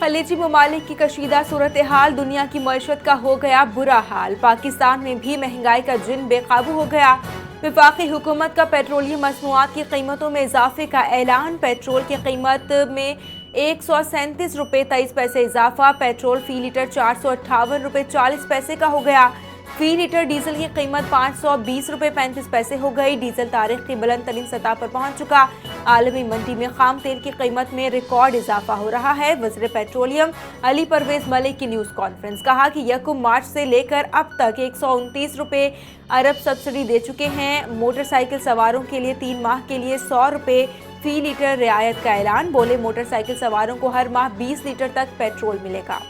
खलीजी ममालिक की कशीदा सूरत-ए-हाल, दुनिया की मईशत का हो गया बुरा हाल। पाकिस्तान में भी महंगाई का जिन बेकाबू हो गया। वफाकी हुकूमत का पेट्रोलियम मसनूआत की कीमतों में इजाफे का ऐलान। पेट्रोल की कीमत में 137 रुपये 23 पैसे इजाफा। पेट्रोल फी लीटर 458 रुपये 40 पैसे का हो गया। फी लीटर डीजल की कीमत 520 रुपये 35 पैसे हो गई। डीजल तारीख की बुलंद तरीन सतह पर पहुंच चुका। आलमी मंडी में खाम तेल की कीमत में रिकॉर्ड इजाफा हो रहा है। वज़ीर पेट्रोलियम अली परवेज मलिक की न्यूज़ कॉन्फ्रेंस, कहा कि 1 मार्च से लेकर अब तक 129 रुपये अरब सब्सिडी दे चुके हैं। मोटरसाइकिल सवारों के लिए 3 माह के लिए 100 रुपये फी लीटर रियायत का ऐलान। बोले, मोटरसाइकिल सवारों को हर माह 20 लीटर तक पेट्रोल मिलेगा।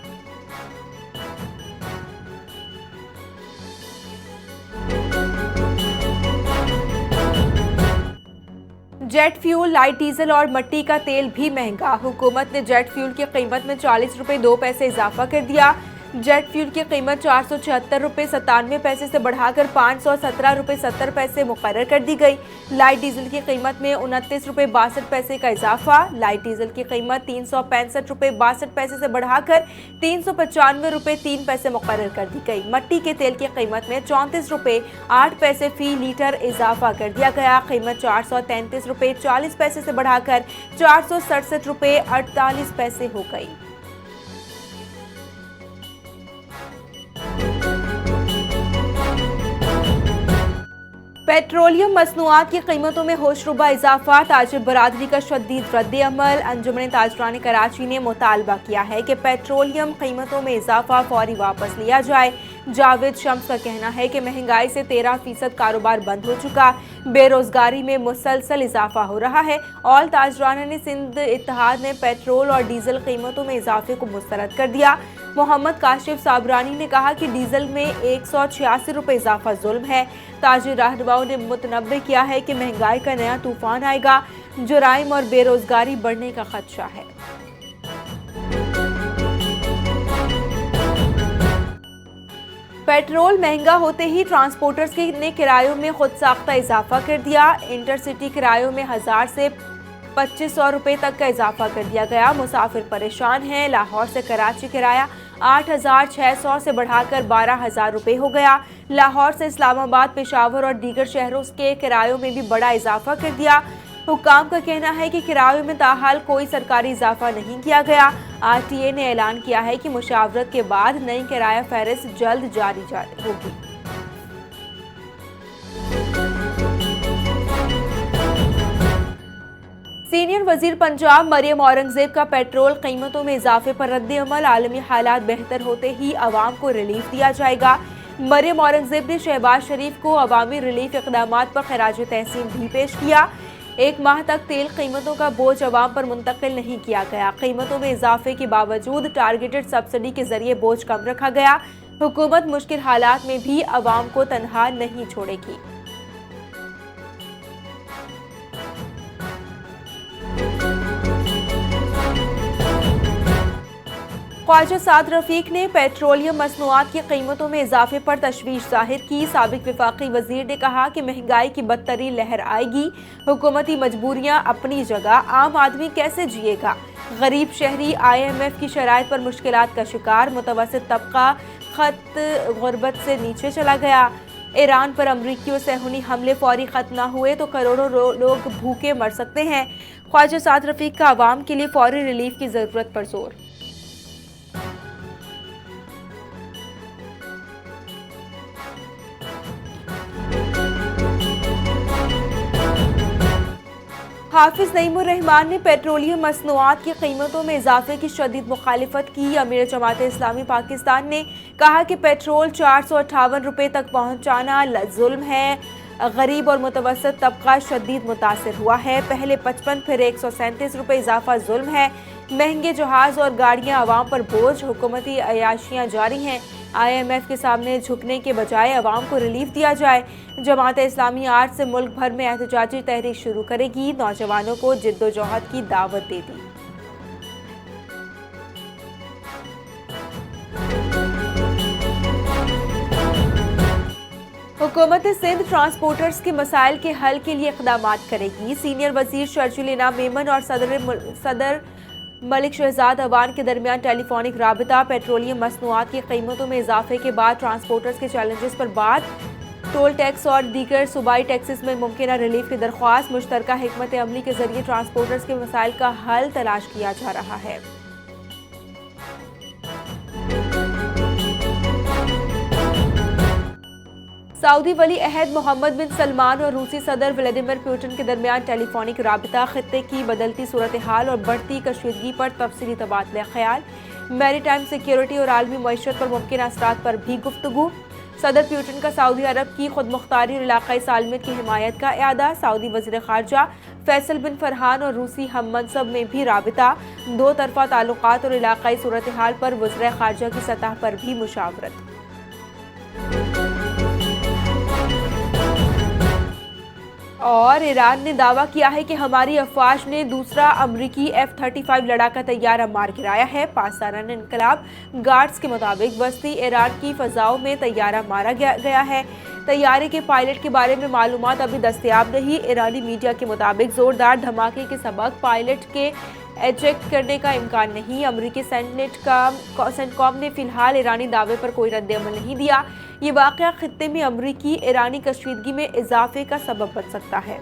जेट फ्यूल, लाइट डीजल और मट्टी का तेल भी महंगा। हुकूमत ने जेट फ्यूल की कीमत में 40 रुपये 2 पैसे इजाफा कर दिया। जेट फ्यूल की कीमत 476 रुपये 97 पैसे से बढ़ाकर 517 रुपये 70 पैसे मुकर्रर कर दी गई। लाइट डीजल की कीमत में 29 रुपये 62 पैसे का इजाफा। लाइट डीजल की कीमत 365 रुपये 62 पैसे से बढ़ाकर 395 रुपये 3 पैसे मुकर्रर कर दी गई। मट्टी के तेल की कीमत में 34 रुपये 8 पैसे फी लीटर इजाफा कर दिया गया। कीमत 433 रुपये 40 पैसे से बढ़ाकर 467 रुपये 48 पैसे हो गई। पेट्रोलियम मसनूआत की कीमतों में होशरुबा इजाफा। ताजिर बरादरी का शदीद रद्द-ए-अमल। अंजुमन ताजरान कराची ने मुतालबा किया है कि पेट्रोलियम कीमतों में इजाफा फौरी वापस लिया जाए। जावेद शम्स का कहना है कि महंगाई से 13% कारोबार बंद हो चुका। बेरोजगारी में मुसलसल इजाफा हो रहा है। ऑल ताजरान ने सिंध इत्तेहाद ने पेट्रोल और डीजल कीमतों में इजाफे को मुस्तरद कर दिया। मोहम्मद काशिफ साबरानी ने कहा कि डीजल में 186 रुपये इजाफा जुल्म है। ताजिर रहनुमाओं ने मुतनब्बे किया है कि महंगाई का नया तूफान आएगा। जुराइम और बेरोजगारी बढ़ने का खदशा है। पेट्रोल महंगा होते ही ट्रांसपोर्टर्स ने किरायों में खुद साख्ता इजाफा कर दिया। इंटरसिटी किरायों में 1000 से 2500 रुपये तक का इजाफा कर दिया गया। मुसाफिर परेशान हैं। लाहौर से कराची किराया 8600 से बढ़ाकर 12000 रुपये हो गया। लाहौर से इस्लामाबाद, पेशावर और दीगर शहरों के किरायों में भी बड़ा इजाफा कर दिया। हुक्काम का कहना है कि किरायों में ताहाल कोई सरकारी इजाफा नहीं किया गया। RTA ने ऐलान किया है कि मुशावरत के बाद नई किराया फहरिस्त जल्द जारी होगी। सीनियर वजीर पंजाब मरियम औरंगजेब का पेट्रोल कीमतों में इजाफे पर रद्द-ए-अमल। आलमी हालात बेहतर होते ही अवाम को रिलीफ दिया जाएगा। मरियम औरंगजेब ने शहबाज शरीफ को अवामी रिलीफ इक़दामात पर खराज तहसीन भी पेश किया। 1 माह तक तेल कीमतों का बोझ अवाम पर मुंतकिल नहीं किया गया। कीमतों में इजाफे के बावजूद टारगेटेड सब्सिडी के जरिए बोझ कम रखा गया। हुकूमत मुश्किल हालात में भी अवाम को तनहा नहीं छोड़ेगी। ख्वाजा साद रफीक ने पेट्रोलियम मसनूआत की कीमतों में इजाफे पर तशवीश जाहिर की। साबिक वफाकी वजीर ने कहा कि महंगाई की बदतरीन लहर आएगी। हुकूमती मजबूरियां अपनी जगह, आम आदमी कैसे जिएगा। गरीब शहरी IMF की शराइत पर मुश्किलात का शिकार। मुतवस्सित तबका खत गुर्बत से नीचे चला गया। ईरान पर अमरीकी और सहूनी हमले फौरी खत्म न हुए तो करोड़ों लोग भूखे मर सकते हैं। ख्वाजा साद रफीक का अवाम के लिए फौरी रिलीफ की जरूरत पर जोर। हाफिज नईमुर रहमान ने पेट्रोलियम मसनूआत की कीमतों में इजाफे की शदीद मुखालिफत की। अमीर जमात इस्लामी पाकिस्तान ने कहा कि पेट्रोल 458 रुपये तक पहुंचाना जुल्म है। गरीब और मुतवस्सित तबका शदीद मुतासिर हुआ है। पहले 55 फिर 137 रुपये इजाफा जुल्म है। महंगे जहाज और गाड़ियां अवाम पर बोझ। हुकूमती अयाशियां जारी हैं। IMF के सामने झुकने के बजाय अवाम को रिलीफ दिया जाए। जमात इस्लामी आज से मुल्क भर में एहतजाजी तहरीक शुरू करेगी। नौजवानों को जिद्दोजहद की दावत दे दी। हुकूमत सिंध ट्रांसपोर्टर्स के मसाइल के हल के लिए इक़दामात करेगी। सीनियर वजीर शर्जील इनाम मेमन और सदर ملک شہزاد ایوان کے درمیان ٹیلی فونک رابطہ، پیٹرولیم مصنوعات کی قیمتوں میں اضافے کے بعد ٹرانسپورٹرز کے چیلنجز پر بات، ٹول ٹیکس اور دیگر صوبائی ٹیکسز میں ممکنہ ریلیف کی درخواست، مشترکہ حکمت عملی کے ذریعے ٹرانسپورٹرز کے مسائل کا حل تلاش کیا جا رہا ہے۔ سعودی ولی عہد محمد بن سلمان اور روسی صدر ولادیمیر پوٹن کے درمیان ٹیلی فونک رابطہ، خطے کی بدلتی صورتحال اور بڑھتی کشیدگی پر تفصیلی تبادلہ خیال، میری ٹائم سیکیورٹی اور عالمی معیشت پر ممکنہ اثرات پر بھی گفتگو، صدر پوٹن کا سعودی عرب کی خود مختاری اور علاقائی سالمیت کی حمایت کا اعادہ، سعودی وزیر خارجہ فیصل بن فرحان اور روسی ہم منصب میں بھی رابطہ، دو طرفہ تعلقات اور علاقائی صورتحال پر وزراء خارجہ کی سطح پر بھی مشاورت۔ اور ایران نے دعویٰ کیا ہے کہ ہماری افواج نے دوسرا امریکی F-35 لڑاکا طیارہ مار گرایا ہے۔ پاسداران انقلاب گارڈز کے مطابق وسطی ایران کی فضاؤں میں طیارہ مارا گیا ہے۔ طیارے کے پائلٹ کے بارے میں معلومات ابھی دستیاب نہیں۔ ایرانی میڈیا کے مطابق زوردار دھماکے کے سبب پائلٹ کے ایجیکٹ کرنے کا امکان نہیں۔ امریکی سینٹ کام نے فی الحال ایرانی دعوے پر کوئی رد عمل نہیں دیا۔ یہ واقعہ خطے میں امریکی ایرانی کشیدگی میں اضافے کا سبب بن سکتا ہے۔